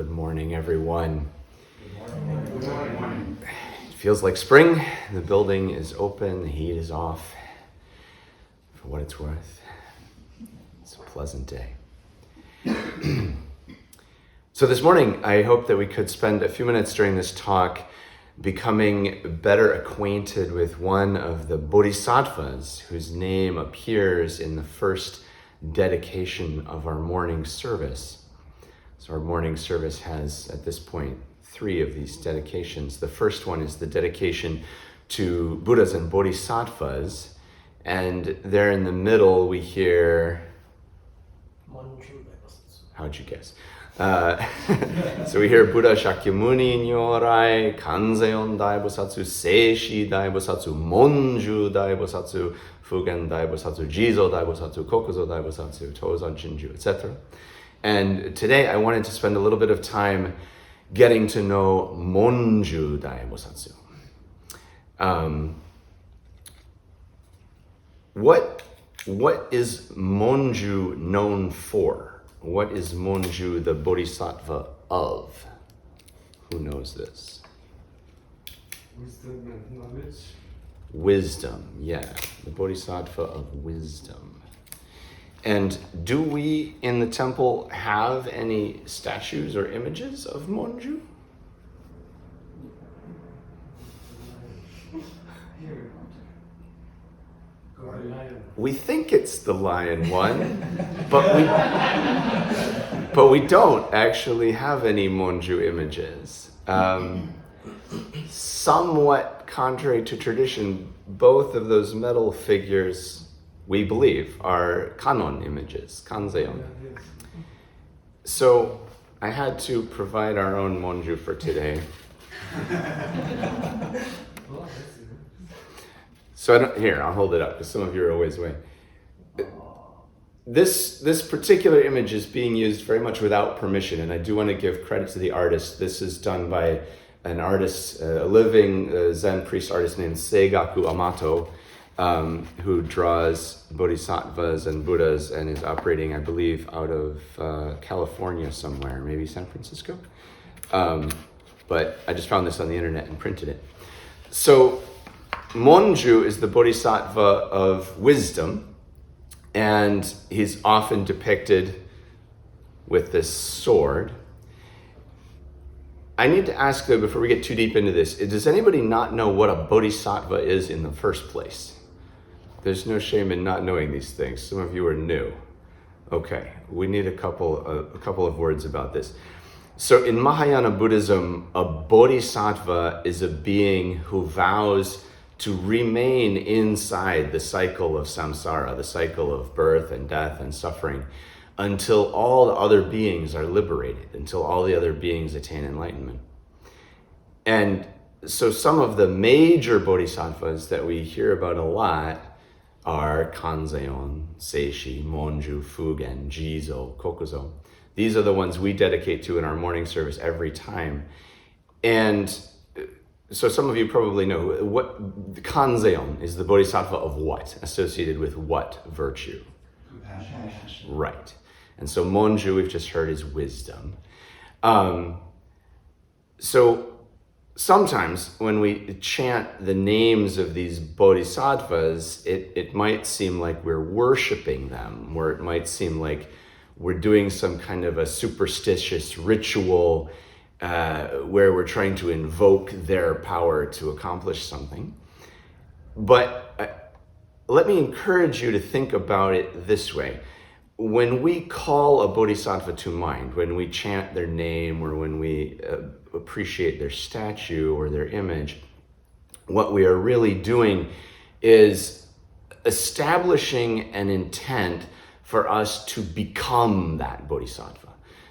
Good morning, everyone. Good morning. Good morning. It feels like spring. The building is open. The heat is off. For what it's worth, it's a pleasant day. So this morning, I hope that we could spend a few minutes during this talk becoming better acquainted with one of the Bodhisattvas whose name appears in the first dedication of our morning service. So our morning service has, at this point, 3 of these dedications. The first one is the dedication to Buddhas and Bodhisattvas, and there in the middle we hear... Monju. How'd you guess? So we hear Buddha Shakyamuni Nyorai, Kanzeon Daibosatsu, Seishi Daibosatsu, Monju Daibosatsu, Fugen Daibosatsu, Jizo Daibosatsu, Kokuzo Daibosatsu, Tozan Shinju, etc. And today I wanted to spend a little bit of time getting to know Monju Daibosatsu. What is Monju known for? What is Monju the Bodhisattva of? Who knows this? Wisdom and knowledge. Wisdom, yeah. The Bodhisattva of wisdom. And do we in the temple have any statues or images of Monju? We think it's the lion one, but we don't actually have any Monju images. Somewhat contrary to tradition, both of those metal figures, we believe, are kanon images, kanzeon. So I had to provide our own Monju for today. So I'll hold it up because some of you are a ways away. This particular image is being used very much without permission, and I do want to give credit to the artist. This is done by an artist, a living Zen priest artist named Seigaku Amato, who draws bodhisattvas and Buddhas and is operating, I believe, out of California somewhere, maybe San Francisco. But I just found this on the internet and printed it. So Monju is the bodhisattva of wisdom, and he's often depicted with this sword. I need to ask, though, before we get too deep into this, does anybody not know what a bodhisattva is in the first place? There's no shame in not knowing these things. Some of you are new. Okay, we need a couple of words about this. So in Mahayana Buddhism, a bodhisattva is a being who vows to remain inside the cycle of samsara, the cycle of birth and death and suffering, until all the other beings are liberated, until all the other beings attain enlightenment. And so some of the major bodhisattvas that we hear about a lot are Kanzeon, Seishi, Monju, Fugen, Jizo, Kokuzo. These are the ones we dedicate to in our morning service every time. And so some of you probably know, what Kanzeon is the bodhisattva of what? Associated with what virtue? Compassion. Right. And so Monju, we've just heard, is wisdom. So sometimes when we chant the names of these bodhisattvas, it might seem like we're worshiping them, or it might seem like we're doing some kind of a superstitious ritual where we're trying to invoke their power to accomplish something. But let me encourage you to think about it this way. When we call a bodhisattva to mind, when we chant their name or when we appreciate their statue or their image, what we are really doing is establishing an intent for us to become that bodhisattva.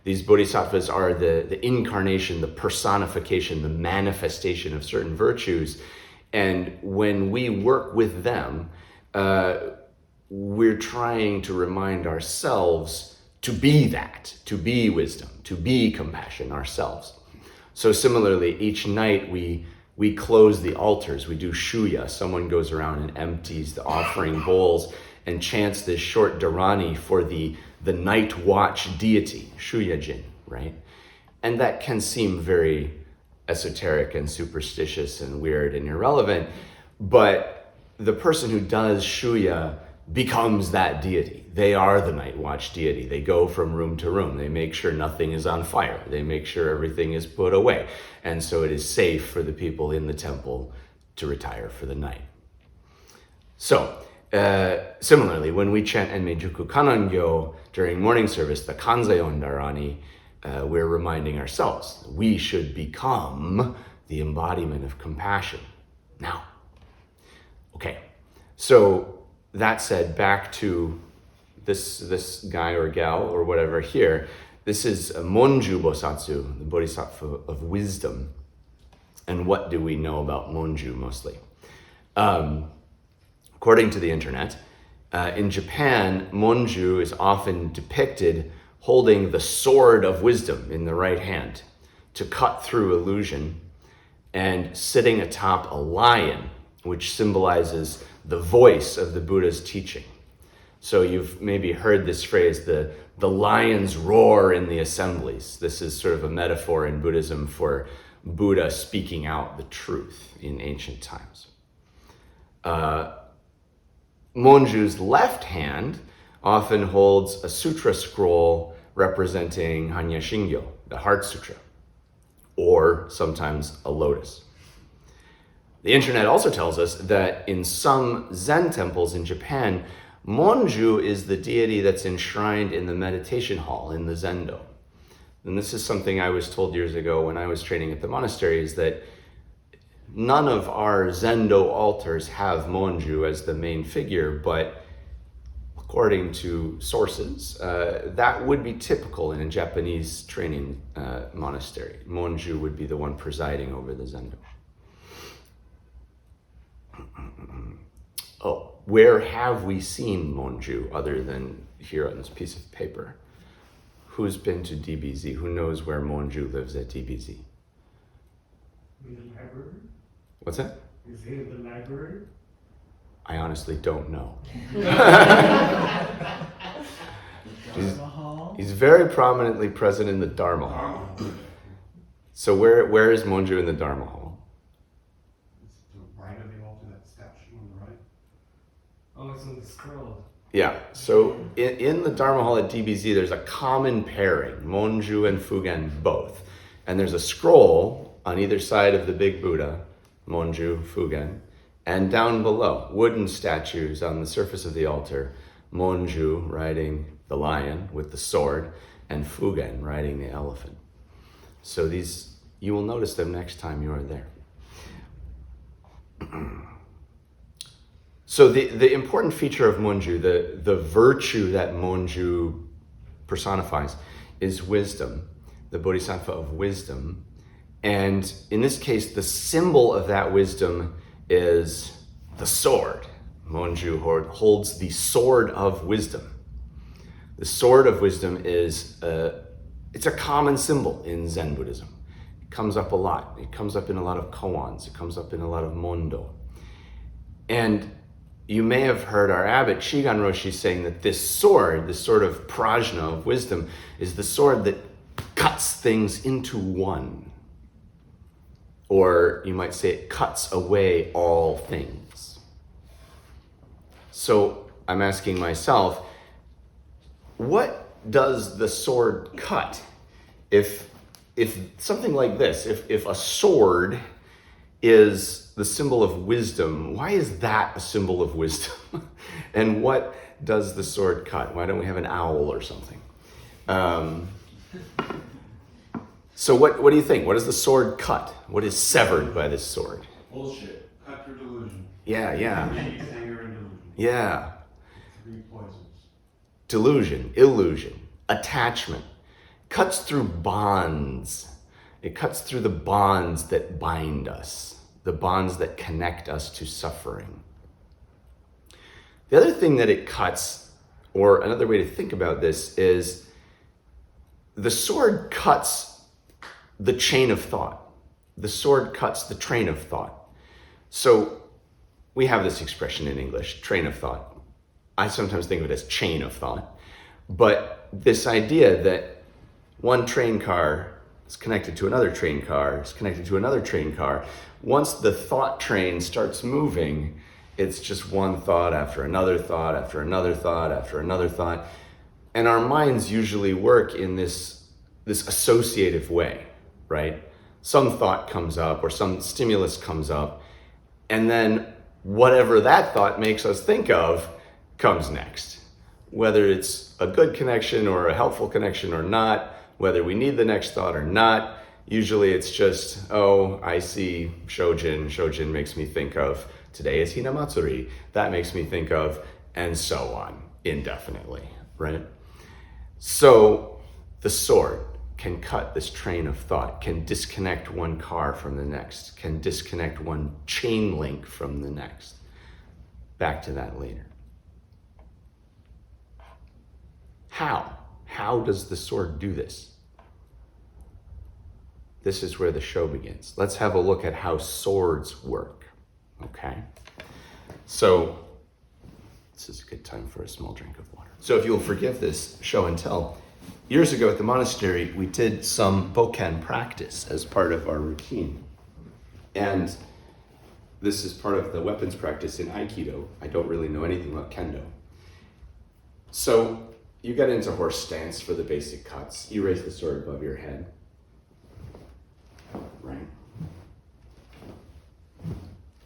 These bodhisattvas are the incarnation, the personification, the manifestation of certain virtues. And when we work with them, we're trying to remind ourselves to be that, to be wisdom, to be compassion ourselves. So similarly, each night we close the altars, we do shuya. Someone goes around and empties the offering bowls and chants this short dharani for the night watch deity, Shuya Jin, right? And that can seem very esoteric and superstitious and weird and irrelevant, but the person who does Shuya becomes that deity. They are the night watch deity. They go from room to room. They make sure nothing is on fire. They make sure everything is put away. And so it is safe for the people in the temple to retire for the night. So, similarly, when we chant Enmeijuku Kanangyo during morning service, the Kanzai Ondarani, we're reminding ourselves we should become the embodiment of compassion now. Okay, so that said, back to this guy or gal or whatever here. This is Monju Bosatsu, the Bodhisattva of wisdom. And what do we know about Monju mostly? According to the internet, in Japan, Monju is often depicted holding the sword of wisdom in the right hand to cut through illusion, and sitting atop a lion, which symbolizes the voice of the Buddha's teaching. So you've maybe heard this phrase, the lions roar in the assemblies. This is sort of a metaphor in Buddhism for Buddha speaking out the truth in ancient times. Monju's left hand often holds a sutra scroll representing Hanya Shingyo, the Heart Sutra, or sometimes a lotus. The internet also tells us that in some Zen temples in Japan, Monju is the deity that's enshrined in the meditation hall in the Zendo. And this is something I was told years ago when I was training at the monastery, is that none of our Zendo altars have Monju as the main figure, but according to sources, that would be typical in a Japanese training monastery. Monju would be the one presiding over the Zendo. Oh, where have we seen Monju other than here on this piece of paper? Who's been to DBZ? Who knows where Monju lives at DBZ? In the library? What's that? Is he in the library? I honestly don't know. He's very prominently present in the Dharma Hall. So where is Monju in the Dharma Hall? It's to the right of the altar, that statue on the right. Oh, it's on the scroll. Yeah, so in the Dharma Hall at DBZ, there's a common pairing, Monju and Fugen both. And there's a scroll on either side of the big Buddha, Monju, Fugen, and down below, wooden statues on the surface of the altar, Monju riding the lion with the sword, and Fugen riding the elephant. So these, you will notice them next time you are there. So the important feature of Monju, the virtue that Monju personifies, is wisdom, the Bodhisattva of wisdom. And in this case, the symbol of that wisdom is the sword. Monju holds the sword of wisdom. The sword of wisdom is it's a common symbol in Zen Buddhism. It comes up a lot. It comes up in a lot of koans. It comes up in a lot of mondo. And you may have heard our abbot Shigan Roshi saying that this sword of prajna, of wisdom, is the sword that cuts things into one. Or you might say it cuts away all things. So I'm asking myself, what does the sword cut? If something like this, if a sword is the symbol of wisdom, why is that a symbol of wisdom? And what does the sword cut? Why don't we have an owl or something? So what do you think? What does the sword cut? What is severed by this sword? Bullshit. Cut through delusion. Yeah. Peace, anger, and delusion. Yeah. Three poisons. Delusion, illusion, attachment. Cuts through bonds. It cuts through the bonds that bind us, the bonds that connect us to suffering. The other thing that it cuts, or another way to think about this, is the sword cuts the chain of thought. The sword cuts the train of thought. So we have this expression in English, train of thought. I sometimes think of it as chain of thought. But this idea that one train car It's connected to another train car. It's connected to another train car. Once the thought train starts moving, it's just one thought after another thought, after another thought, after another thought. And our minds usually work in this associative way, right? Some thought comes up or some stimulus comes up, and then whatever that thought makes us think of comes next. Whether it's a good connection or a helpful connection or not, whether we need the next thought or not, usually it's just, oh, I see Shojin. Shojin makes me think of, today is Hinamatsuri. That makes me think of, and so on, indefinitely, right? So the sword can cut this train of thought, can disconnect one car from the next, can disconnect one chain link from the next. Back to that later. How? How does the sword do this? This is where the show begins. Let's have a look at how swords work, okay? So, this is a good time for a small drink of water. So if you'll forgive this show and tell, years ago at the monastery, we did some bokken practice as part of our routine. And this is part of the weapons practice in Aikido. I don't really know anything about Kendo. So you get into horse stance for the basic cuts. You raise the sword above your head. Right?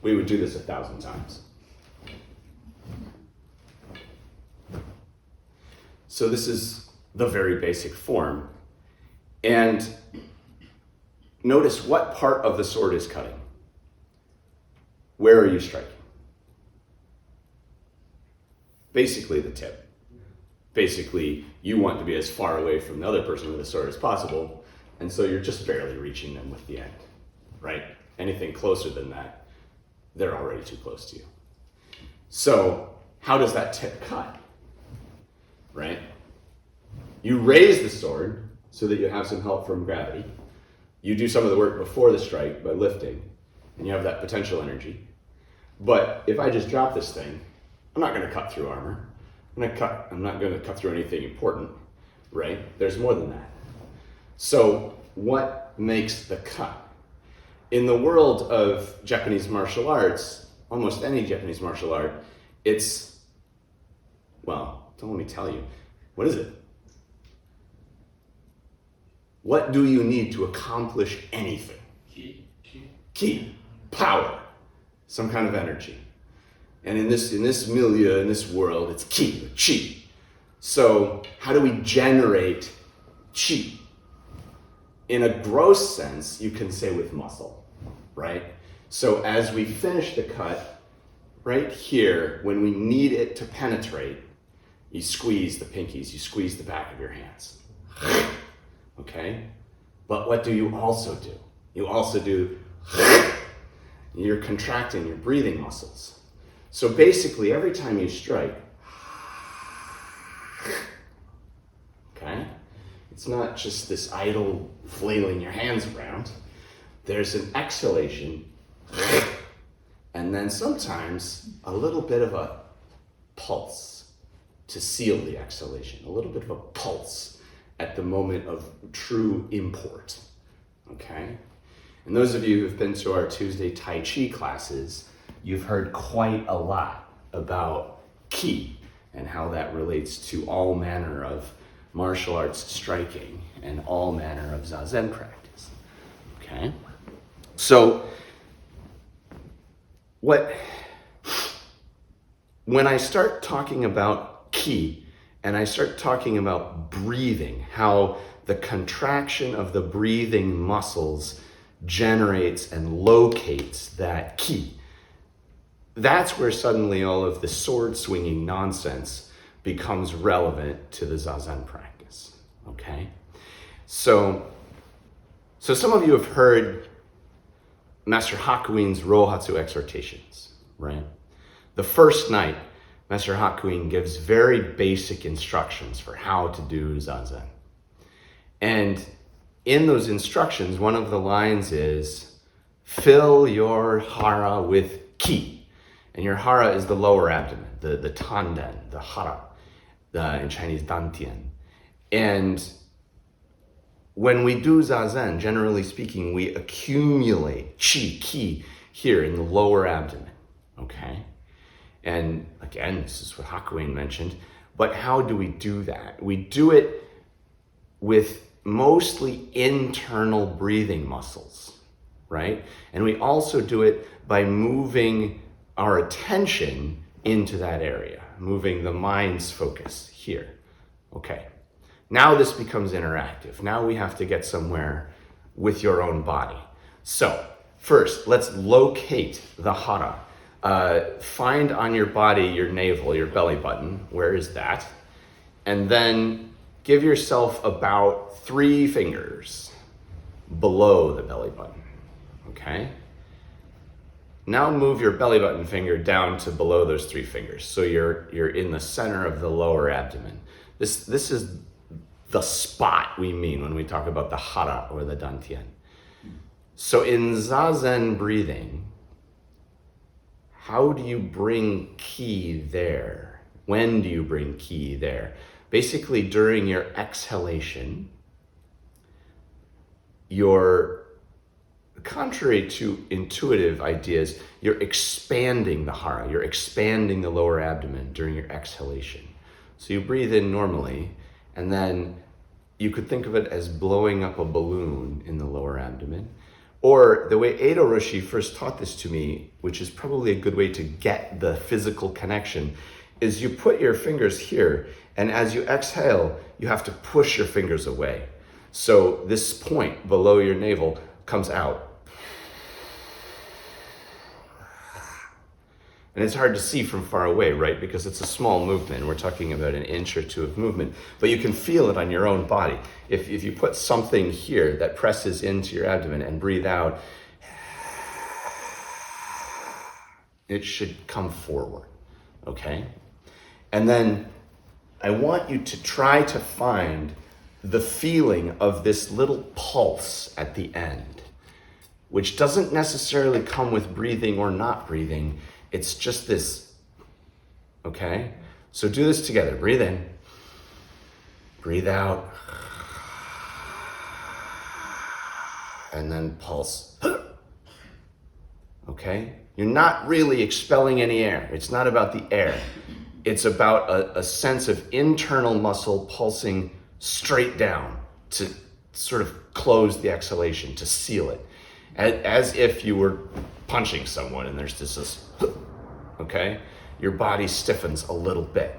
We would do this 1,000 times. So this is the very basic form. And notice what part of the sword is cutting. Where are you striking? Basically the tip. Basically, you want to be as far away from the other person with the sword as possible, and so you're just barely reaching them with the end, right? Anything closer than that, they're already too close to you. So how does that tip cut, right? You raise the sword so that you have some help from gravity. You do some of the work before the strike by lifting, and you have that potential energy. But if I just drop this thing, I'm not going to cut through armor. I'm not going to cut through anything important, right? There's more than that. So what makes the cut? In the world of Japanese martial arts, almost any Japanese martial art, it's, well, don't let me tell you. What is it? What do you need to accomplish anything? Ki. Power. Some kind of energy. And in this milieu, in this world, it's ki, chi. So how do we generate chi? In a gross sense, you can say with muscle, right? So as we finish the cut, right here, when we need it to penetrate, you squeeze the pinkies, you squeeze the back of your hands. Okay? But what do you also do? You also do, you're contracting your breathing muscles. So basically, every time you strike, okay, it's not just this idle flailing your hands around. There's an exhalation, and then sometimes a little bit of a pulse to seal the exhalation, a little bit of a pulse at the moment of true import, okay? And those of you who've been to our Tuesday Tai Chi classes, you've heard quite a lot about ki and how that relates to all manner of martial arts striking and all manner of Zazen practice, okay? So, when I start talking about ki and I start talking about breathing, how the contraction of the breathing muscles generates and locates that ki, that's where suddenly all of the sword swinging nonsense becomes relevant to the Zazen practice, okay? So some of you have heard Master Hakuin's Rohatsu exhortations, right? The first night, Master Hakuin gives very basic instructions for how to do Zazen. And in those instructions, one of the lines is, fill your hara with ki. And your hara is the lower abdomen, the tanden, the hara, in Chinese dantian. And when we do Zazen, generally speaking, we accumulate ki here in the lower abdomen, okay? And again, this is what Hakuin mentioned, but how do we do that? We do it with mostly internal breathing muscles, right? And we also do it by moving our attention into that area, moving the mind's focus here, okay? Now this becomes interactive. Now we have to get somewhere with your own body. So first, let's locate the hara. Find on your body your navel, your belly button. Where is that? And then give yourself about 3 fingers below the belly button, okay? Now move your belly button finger down to below those 3 fingers. So you're in the center of the lower abdomen. This is the spot we mean when we talk about the hara or the dantian. So in Zazen breathing, how do you bring ki there? When do you bring ki there? Basically, during your exhalation, you're, contrary to intuitive ideas, you're expanding the hara, you're expanding the lower abdomen during your exhalation. So you breathe in normally, and then you could think of it as blowing up a balloon in the lower abdomen. Or the way Edo Roshi first taught this to me, which is probably a good way to get the physical connection, is you put your fingers here, and as you exhale, you have to push your fingers away. So this point below your navel comes out. And it's hard to see from far away, right? Because it's a small movement. We're talking about an inch or 2 of movement, but you can feel it on your own body. If you put something here that presses into your abdomen and breathe out, it should come forward, okay? And then I want you to try to find the feeling of this little pulse at the end, which doesn't necessarily come with breathing or not breathing. It's just this, okay? So do this together. Breathe in, breathe out, and then pulse. Okay? You're not really expelling any air. It's not about the air. It's about a sense of internal muscle pulsing straight down to sort of close the exhalation, to seal it. As if you were punching someone and there's this, okay? Your body stiffens a little bit.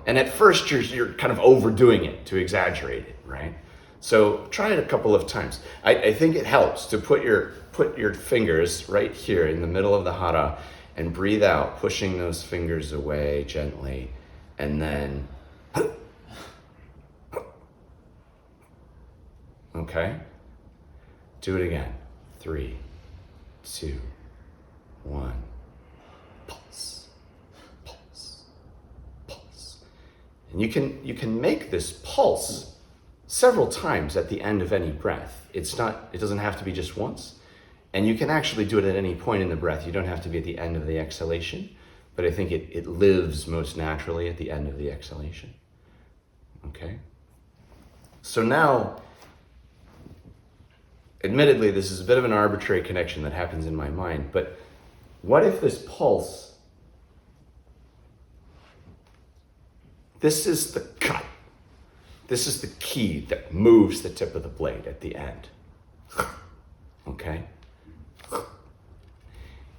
And at first you're kind of overdoing it to exaggerate it, right? So try it a couple of times. I think it helps to put your fingers right here in the middle of the hara and breathe out, pushing those fingers away gently, and then, okay? Do it again. 3, 2, 1. Pulse, pulse, pulse. And you can make this pulse several times at the end of any breath. It doesn't have to be just once. And you can actually do it at any point in the breath. You don't have to be at the end of the exhalation, but I think it lives most naturally at the end of the exhalation. Okay? So now, admittedly, this is a bit of an arbitrary connection that happens in my mind, but what if this pulse, this is the cut. This is the key that moves the tip of the blade at the end. Okay?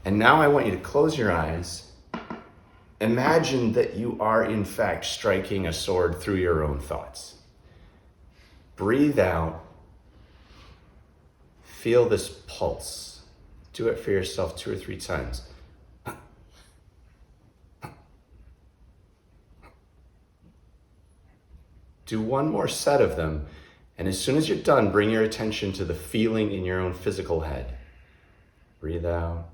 And now I want you to close your eyes. Imagine that you are, in fact, striking a sword through your own thoughts. Breathe out. Feel this pulse. Do it for yourself 2 or 3 times. Do one more set of them, and as soon as you're done, bring your attention to the feeling in your own physical head. Breathe out.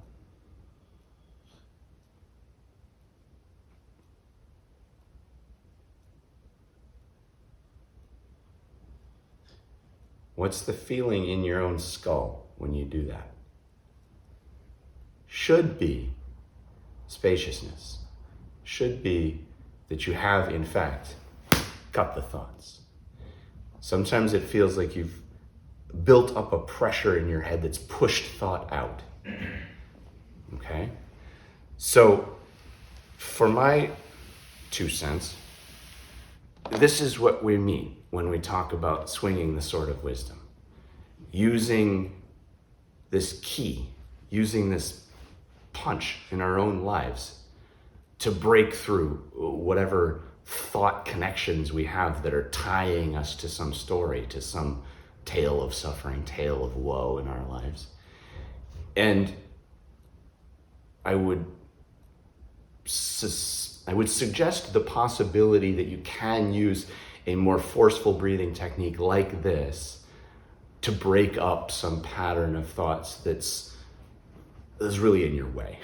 What's the feeling in your own skull when you do that? Should be spaciousness. Should be that you have, in fact, cut the thoughts. Sometimes it feels like you've built up a pressure in your head that's pushed thought out. Okay? So, for my 2 cents, this is what we mean when we talk about swinging the sword of wisdom. Using this key, using this punch in our own lives to break through whatever thought connections we have that are tying us to some story, to some tale of suffering, tale of woe in our lives. And I would suggest the possibility that you can use a more forceful breathing technique like this to break up some pattern of thoughts that's really in your way.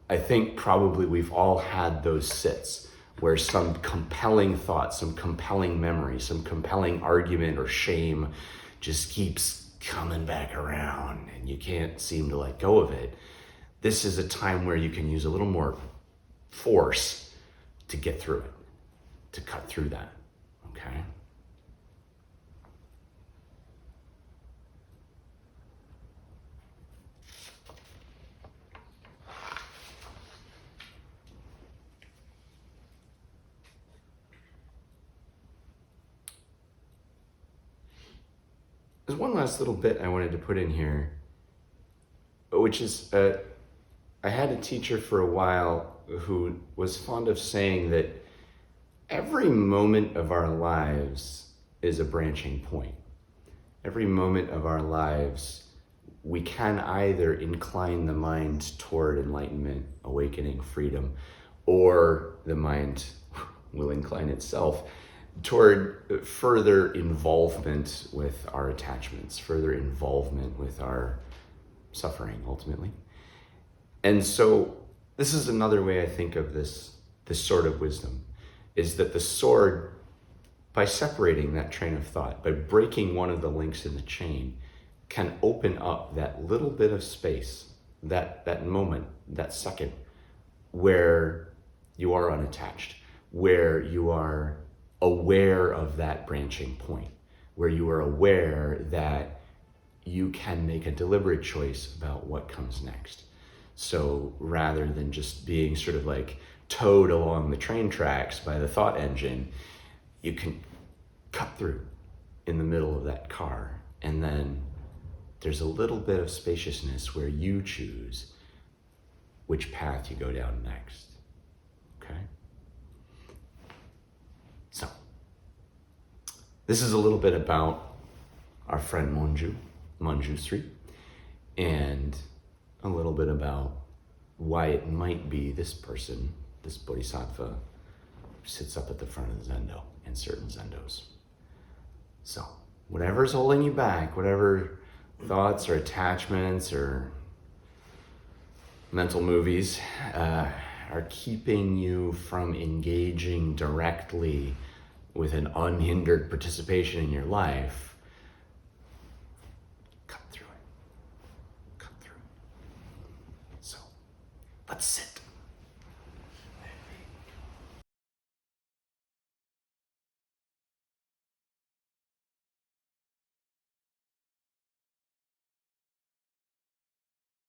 I think probably we've all had those sits where some compelling thought, some compelling memory, some compelling argument or shame just keeps coming back around and you can't seem to let go of it. This is a time where you can use a little more force to get through it, to cut through that, okay? There's one last little bit I wanted to put in here, which is, I had a teacher for a while who was fond of saying that every moment of our lives is a branching point. Every moment of our lives, we can either incline the mind toward enlightenment, awakening, freedom, or the mind will incline itself toward further involvement with our attachments, further involvement with our suffering, ultimately. And so this is another way I think of this sword of wisdom, is that the sword, by separating that train of thought, by breaking one of the links in the chain, can open up that little bit of space, that moment, that second, where you are unattached, where you are aware of that branching point, where you are aware that you can make a deliberate choice about what comes next. So rather than just being sort of like towed along the train tracks by the thought engine, you can cut through in the middle of that car. And then there's a little bit of spaciousness where you choose which path you go down next. Okay? So, this is a little bit about our friend Monju 3, and a little bit about why it might be this person, this Bodhisattva, sits up at the front of the Zendo in certain Zendos. So, whatever's holding you back, whatever thoughts or attachments or mental movies are keeping you from engaging directly with an unhindered participation in your life, cut through it. So, let's sit.